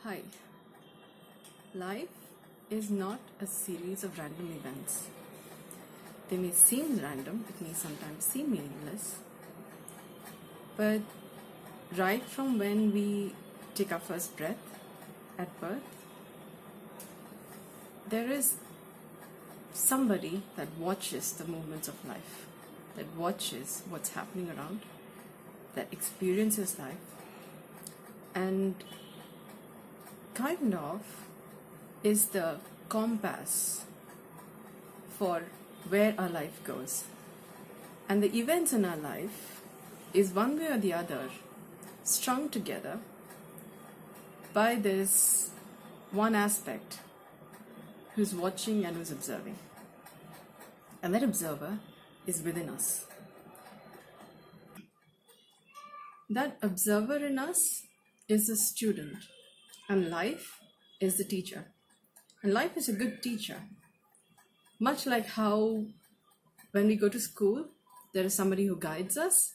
Hi. Life is not a series of random events. They may seem random, it may sometimes seem meaningless, but right from when we take our first breath at birth, there is somebody that watches the movements of life, that watches what's happening around, that experiences life, and kind of is the compass for where our life goes. And the events in our life is one way or the other strung together by this one aspect who's watching and who's observing. And that observer is within us. That observer in us is the student, and life is the teacher. And life is a good teacher. Much like how when we go to school, there is somebody who guides us,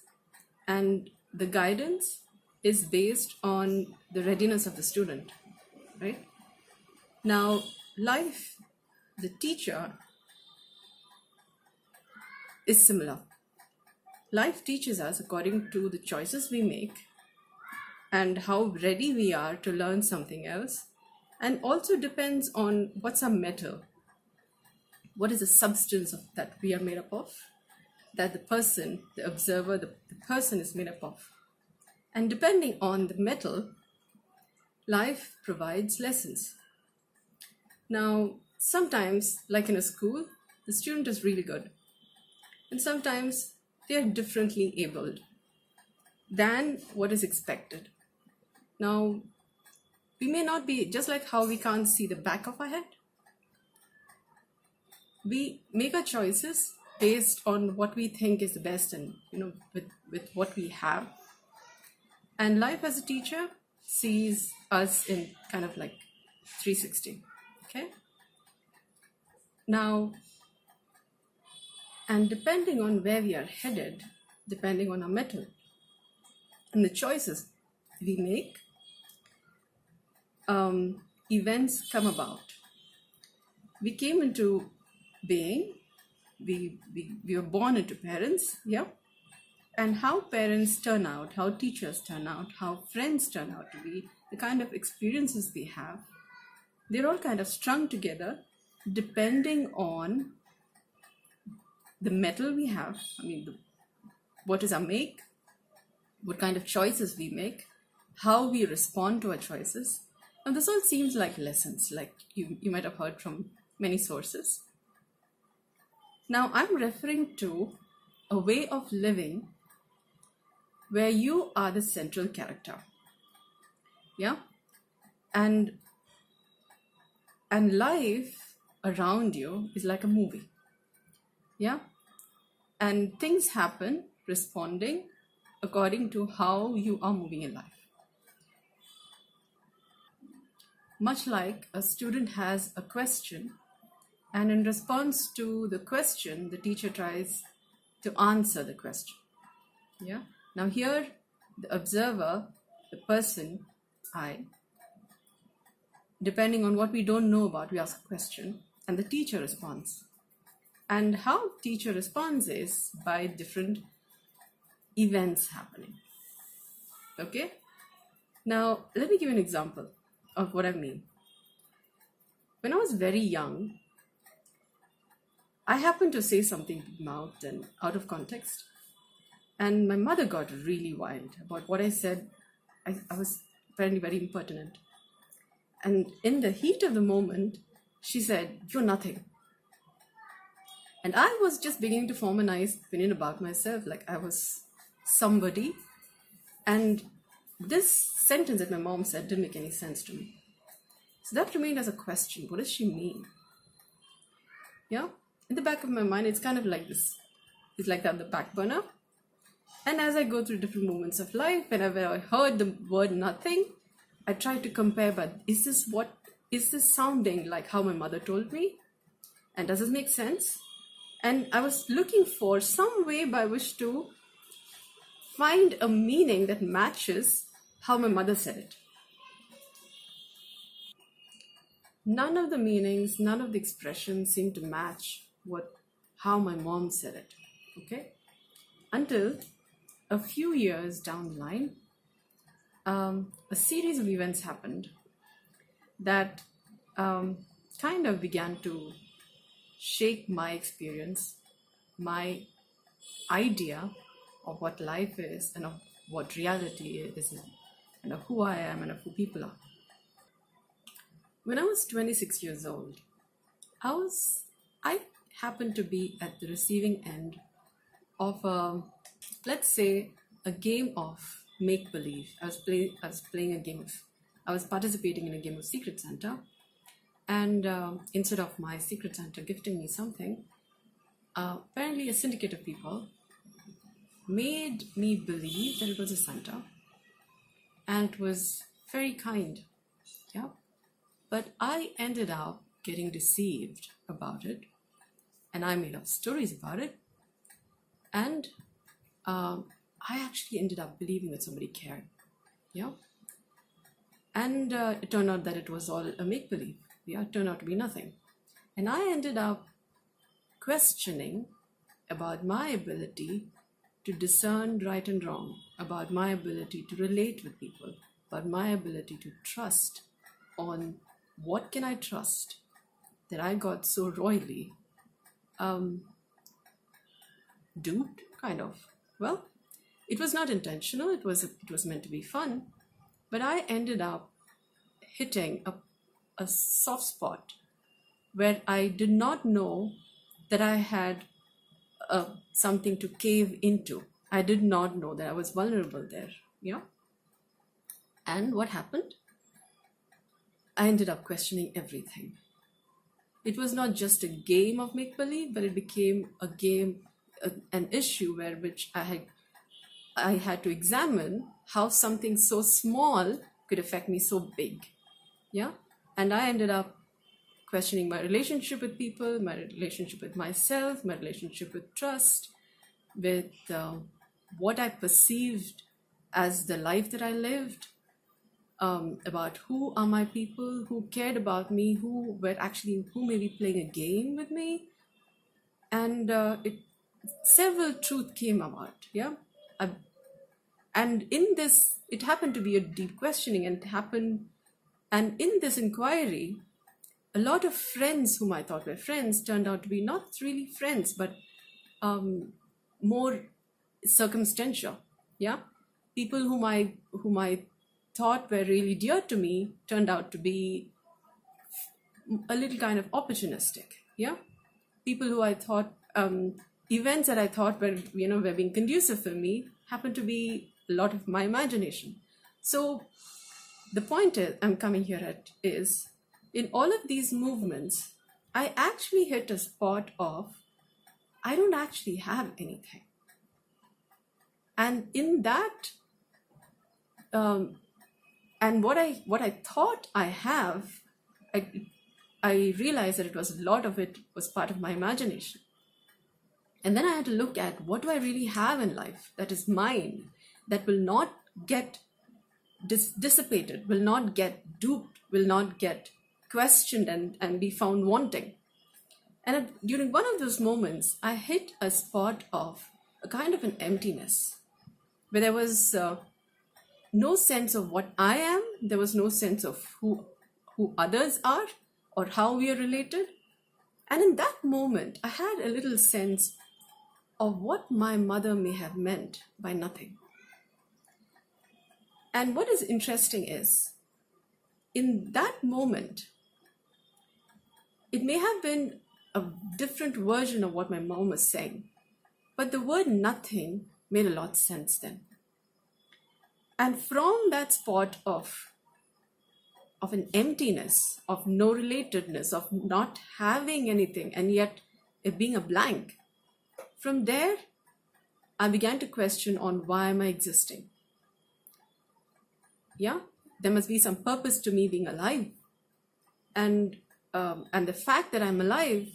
and the guidance is based on the readiness of the student, right? Now, life, the teacher, is similar. Life teaches us according to the choices we make and how ready we are to learn something else, and also depends on what's our metal, what is the substance of that we are made up of, that the person, the observer, the person is made up of. And depending on the metal, life provides lessons. Now, sometimes, like in a school, the student is really good, and sometimes they are differently abled than what is expected. Now, we may not be, just like how we can't see the back of our head, we make our choices based on what we think is the best, and with what we have. And life as a teacher sees us in kind of like 360. Okay, now, and depending on where we are headed, depending on our metal and the choices we make, events come about. We came into being, we were born into parents, yeah, and how parents turn out, how teachers turn out, how friends turn out to be, the kind of experiences we have, they're all kind of strung together depending on the metal we have. What is our make, what kind of choices we make, how we respond to our choices. And this all seems like lessons, like you might have heard from many sources. Now, I'm referring to a way of living where you are the central character. Yeah? And life around you is like a movie. Yeah? And things happen responding according to how you are moving in life. Much like a student has a question, and in response to the question, the teacher tries to answer the question. Yeah. Now here, the observer, the person, depending on what we don't know about, we ask a question, and the teacher responds. And how teacher responds is by different events happening. Okay. Now, let me give you an example of what I mean. When I was very young, I happened to say something big-mouthed and out of context, and my mother got really wild about what I said. I was apparently very impertinent, and in the heat of the moment, she said, "You're nothing." And I was just beginning to form a nice opinion about myself, like I was somebody, and this sentence that my mom said didn't make any sense to me. So that remained as a question. What does she mean? Yeah? In the back of my mind, it's kind of like this. It's like that on the back burner. And as I go through different moments of life, whenever I heard the word nothing, I tried to compare, but is this sounding like how my mother told me? And does it make sense? And I was looking for some way by which to find a meaning that matches how my mother said it. none of the meanings, none of the expressions seemed to match how my mom said it. Okay, until a few years down the line, a series of events happened that kind of began to shake my experience, my idea of what life is and of what reality is, and of who I am and of who people are. When I was 26 years old, I happened to be at the receiving end of let's say, a game of make believe. I was participating in a game of Secret Santa, and instead of my Secret Santa gifting me something, apparently a syndicate of people made me believe that it was a Santa, and it was very kind. Yeah, but I ended up getting deceived about it, and I made up stories about it, and I actually ended up believing that somebody cared. Yeah, and it turned out that it was all a make-believe. Yeah, it turned out to be nothing. And I ended up questioning about my ability to discern right and wrong, about my ability to relate with people, about my ability to trust on what can I trust, that I got so royally duped, kind of. Well, it was not intentional. It was meant to be fun, but I ended up hitting a soft spot where I did not know that I had something to cave into. I did not know that I was vulnerable there. Yeah. And what happened? I ended up questioning everything. It was not just a game of make-believe, but it became a game, an issue which I had to examine how something so small could affect me so big. Yeah. And I ended up questioning my relationship with people, my relationship with myself, my relationship with trust, with what I perceived as the life that I lived, about who are my people, who cared about me, who may be playing a game with me. And several truths came about. Yeah. And in this, it happened to be a deep questioning, and in this inquiry, a lot of friends whom I thought were friends turned out to be not really friends, but more circumstantial. Yeah, people whom I thought were really dear to me turned out to be a little kind of opportunistic. Yeah, people who I thought events that I thought were being conducive for me happened to be a lot of my imagination. So the point I'm coming here at is, in all of these movements, I actually hit a spot of, I don't actually have anything. And in that, and what I thought I have, I realized that a lot of it was part of my imagination. And then I had to look at, what do I really have in life that is mine, that will not get dissipated, will not get duped, will not get questioned and be found wanting. And during one of those moments, I hit a spot of a kind of an emptiness, where there was no sense of what I am. There was no sense of who others are or how we are related. And in that moment, I had a little sense of what my mother may have meant by nothing. And what is interesting is, in that moment, it may have been a different version of what my mom was saying, but the word nothing made a lot of sense then. And from that spot of an emptiness, of no relatedness, of not having anything, and yet it being a blank, from there, I began to question on, why am I existing? Yeah, there must be some purpose to me being alive. And the fact that I'm alive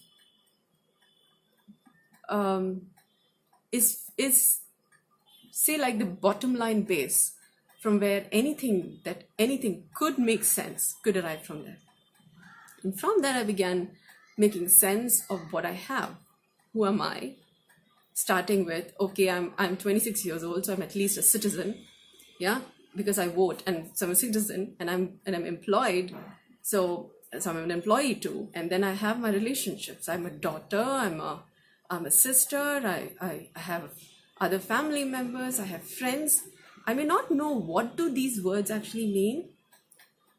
is say like the bottom line base from where anything could make sense could arrive from there. And from there, I began making sense of what I have. Who am I? Starting with, okay, I'm 26 years old, so I'm at least a citizen, yeah, because I vote, and so I'm a citizen, and I'm employed, so I'm an employee too. And then I have my relationships. I'm a daughter. I'm a sister. I have other family members. I have friends. I may not know what do these words actually mean,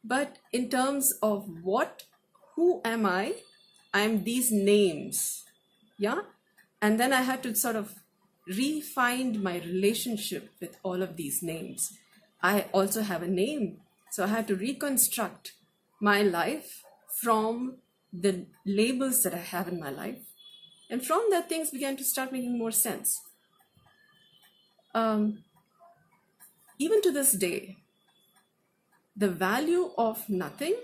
but in terms of who am I am these names, yeah. And then I had to sort of re-find my relationship with all of these names. I also have a name, so I had to reconstruct my life from the labels that I have in my life. And from that, things began to start making more sense. Even to this day, the value of nothing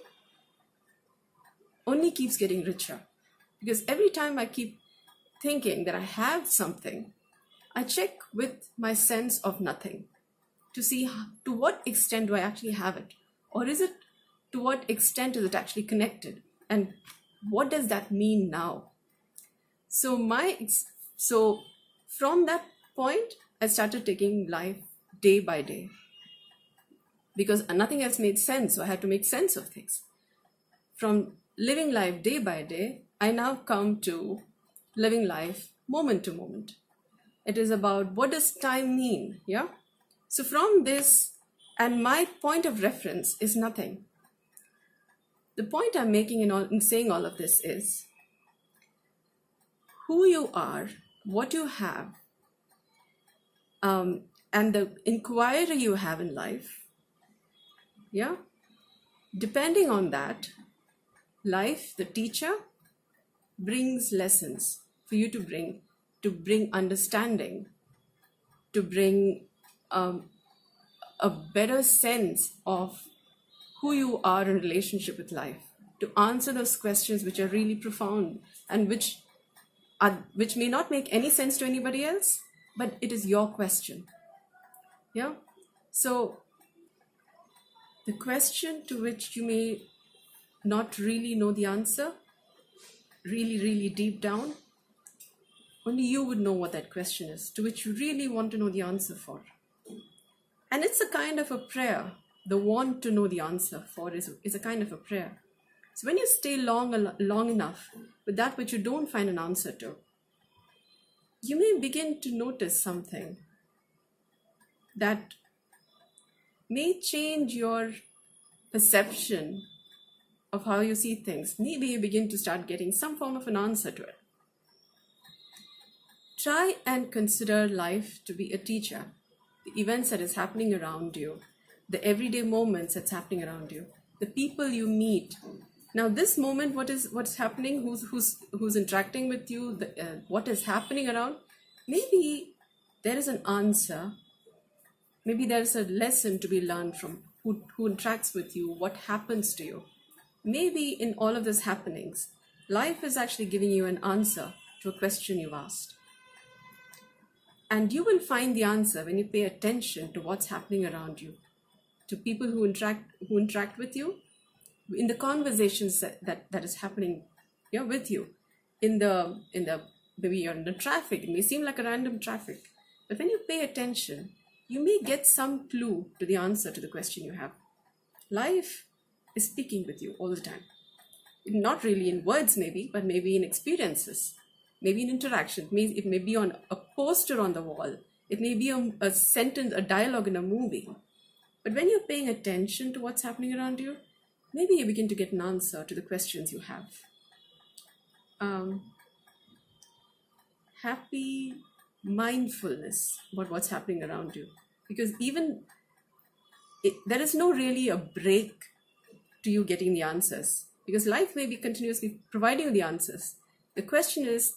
only keeps getting richer, because every time I keep thinking that I have something, I check with my sense of nothing to see to what extent do I actually have it, or is it, to what extent is it actually connected, and what does that mean now? So from that point, I started taking life day by day, because nothing else made sense, so I had to make sense of things. From living life day by day, I now come to living life moment to moment. It is about, what does time mean? Yeah. So from this, and my point of reference is nothing. The point I'm making in saying all of this is, who you are, what you have, and the inquiry you have in life. Yeah. Depending on that, life, the teacher, brings lessons for you to bring understanding, to bring a better sense of who you are in relationship with life, to answer those questions which are really profound and which may not make any sense to anybody else, but it is your question. Yeah. So the question to which you may not really know the answer, really, really deep down, only you would know what that question is, to which you really want to know the answer for. And it's a kind of a prayer. The want to know the answer for is a kind of a prayer. So when you stay long enough with that which you don't find an answer to, you may begin to notice something that may change your perception of how you see things. Maybe you begin to start getting some form of an answer to it. Try and consider life to be a teacher. The events that is happening around you, the everyday moments that's happening around you, the people you meet. Now, this moment, what's happening? Who's interacting with you? What is happening around? Maybe there is an answer. Maybe there is a lesson to be learned from who interacts with you. What happens to you? Maybe in all of these happenings, life is actually giving you an answer to a question you've asked. And you will find the answer when you pay attention to what's happening around you, to people who interact with you, in the conversations that is happening, with you, in the maybe you're in the traffic. It may seem like a random traffic, but when you pay attention, you may get some clue to the answer to the question you have. Life is speaking with you all the time, not really in words, maybe, but maybe in experiences. Maybe an interaction. It may be on a poster on the wall. It may be a sentence, a dialogue in a movie. But when you're paying attention to what's happening around you, maybe you begin to get an answer to the questions you have. Happy mindfulness about what's happening around you. Because there is no really a break to you getting the answers. Because life may be continuously providing you the answers. The question is,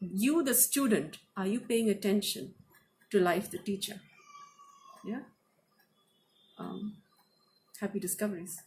you, the student, are you paying attention to life, the teacher? Yeah. Happy discoveries.